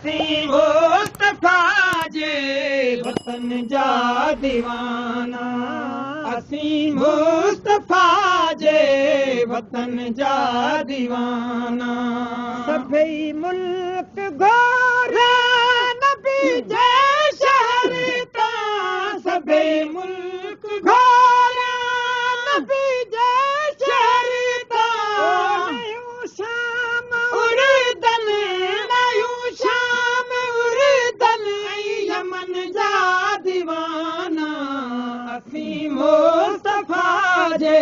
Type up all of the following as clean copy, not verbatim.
असीं मुस्तफा जे वतन जा दीवाना असीं मुस्तफा जे वतन जा दीवाना सभई मुल्क घोरा नबी जे शहर तां सभई मुल्क घोरा नबी जे शहर तां नयूं शाम उर्दन नयूं शाम उर्दन यमन जा दीवाना असीं मुस्तफा जे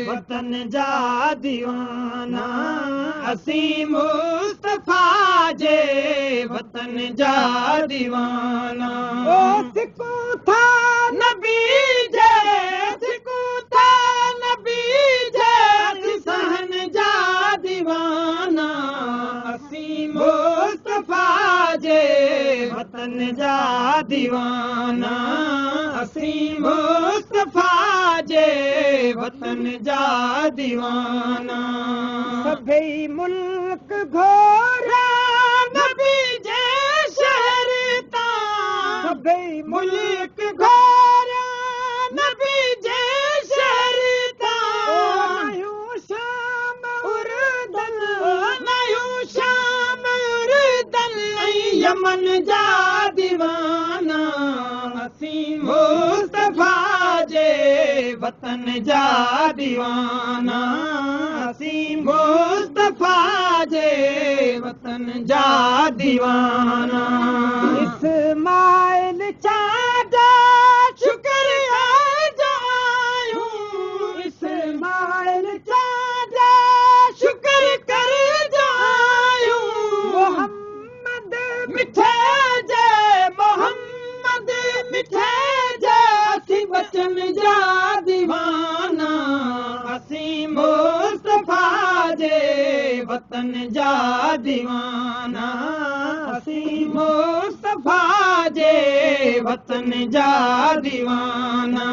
वतन जा दीवाना असीं मुस्तफा जे वतन जा दीवाना ओ सिकूं था नबी जे सिकूं था नबी जे सहन जा दीवाना असीं मुस्तफा जे वतन जा दीवाना असीं मुस्तफा जे वतन जा दीवाना सभई मुल्क घोरा नबी जे शहर तां सभई मुल्क घोरा नबी जे शहर तां नयूं शाम उर्दन नयूं शाम उर्दन यमन जा दीवाना असीं मुस्तफा जे वतन जा दीवाना असीं मुस्तफा जे वतन जा दीवाना इस्माइल चाचा शुक्रिया जायूं इस्माइल चाचा शुक्र कर जायूं मोहम्मद मिठे जे मोहम्मद मिठे जे असीं बचन जा दीवाना असीं मुस्तफा जे वतन जा दीवाना असीं मुस्तफा जे वतन जा दीवाना